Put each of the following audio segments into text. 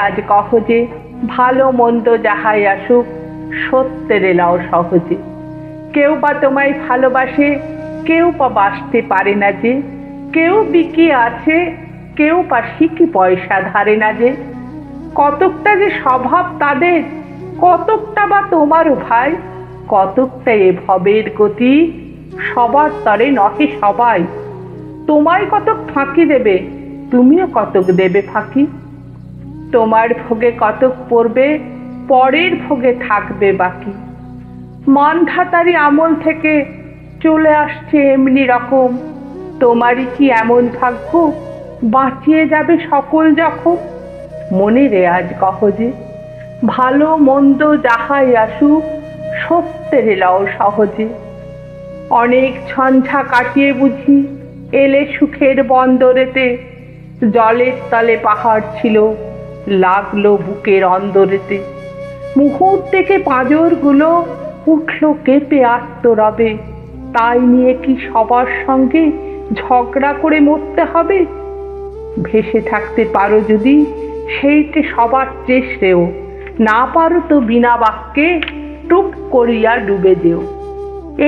আজ কহ যে ভালো মন্দ যাহাই আসুক সত্যের এলাও সহজে। কেউ বা তোমায় ভালোবাসে, কেউ বা বাসতে পারে না যে, কেউ বিকি আছে, কেউ বা শিখি পয়সা ধারে না যে। কতকটা যে স্বভাব তাদের, কতকটা বা তোমারও ভাই, কতকটা এ ভবের গতি, সবার তরে নহে সবাই। তোমায় কতক ফাঁকি দেবে, তুমিও কতক দেবে ফাঁকি। তোমার ভোগে কতক পড়বে, পরের ভোগে থাকবে বাকি। মানধাতারি আমল থেকে চলে আসছে এমনি রকম, তোমারই কি এমন ভাগ্য বাঁচিয়ে যাবে সকল যখন। মনে রে আজ কহ যে ভালো মন্দ যাহাই আসুক সত্যের এলাও সহজে। অনেক ঝঞ্ঝা কাটিয়ে বুঝি এলে সুখের বন্দরেতে, জলের তলে পাহাড় ছিল লাগলো বুকের অন্দরেতে। মুহূর্তেকে পাঁজরগুলো উঠল কেঁপে আত্মরবে, তাই নিয়ে কি সবার সঙ্গে ঝগড়া করে মরতে হবে। ভেসে থাকতে পারো যদি সেইটে সবার চেয়ে শ্রেয়, না পারো তো বিনা বাক্যে টুক করিয়া ডুবে যেও।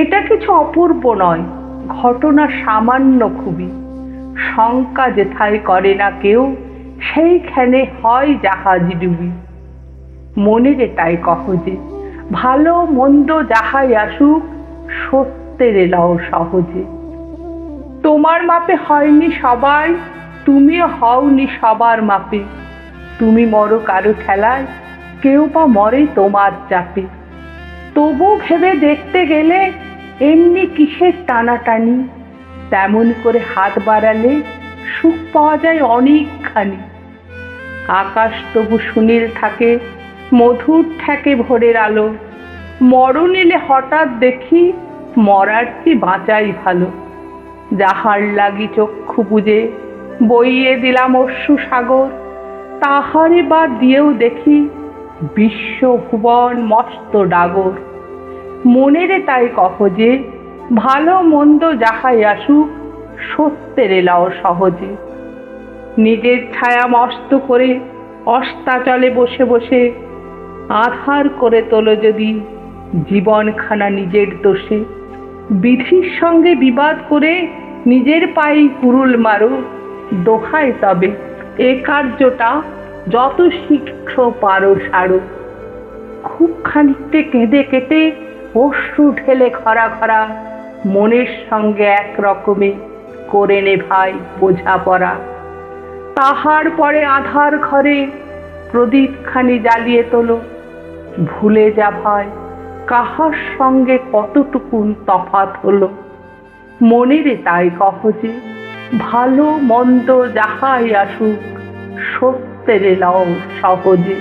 এটা কিছু অপূর্ব নয়, ঘটনা সামান্য খুবই। শঙ্কা যেথায় করে না কেউ, সেইখানে হয় জাহাজ ডুবি। মনেরে তাই কহ যে ভালো মন্দ যাহাই আসুক সত্যের এলাও সহজে। তোমার মাপে হয়নি সবাই, তুমিও হওনি সবার মাপে। তুমি মরো কারো খেলায়, কেউ বা মরে তোমার চাপে। তবু ভেবে দেখতে গেলে এমনি কিসের টানাটানি, তেমন করে হাত বাড়ালে সুখ পাওয়া যায় অনেকখানি। আকাশ তবু সুনীল থাকে, মধুর ঠেকে ভোরের আলো। মরণ এলে হঠাৎ দেখি মরার চেয়ে বাঁচাই ভালো। যাহার লাগি চক্ষু বুজে বইয়ে দিলাম অশ্রু সাগর, তাহারে বা দিয়েও দেখি বিশ্ব ভুবন মস্ত ডাগর। মনেরে তাই কহ যে ভালো মন্দ যাহাই আসুক সত্যের এলাও সহজে। নিজের ছায়া মস্ত করে অস্তাচলে বসে বসে আধার করে তোলো যদি জীবনখানা নিজের দোষে। বিধির সঙ্গে বিবাদ করে নিজের পায়ে কুরুল মারো, দোহায় তবে এ কার্যটা যত শীঘ্র পারো সারো। খুব খানিকটে কেঁদে কেটে অশ্রু ঢেলে খরা খরা মনের সঙ্গে এক রকমে করে নে ভাই বোঝাপড়া। তাহার পরে আধার ঘরে প্রদীপখানি জ্বালিয়ে তোলো, ভুলে যা ভাই কাহার সঙ্গে কতটুকুন তফাৎ হলো। মনেরে তাই কহ যে ভালো মন্দ যাহাই আসুক সত্যের এলাও সহজে।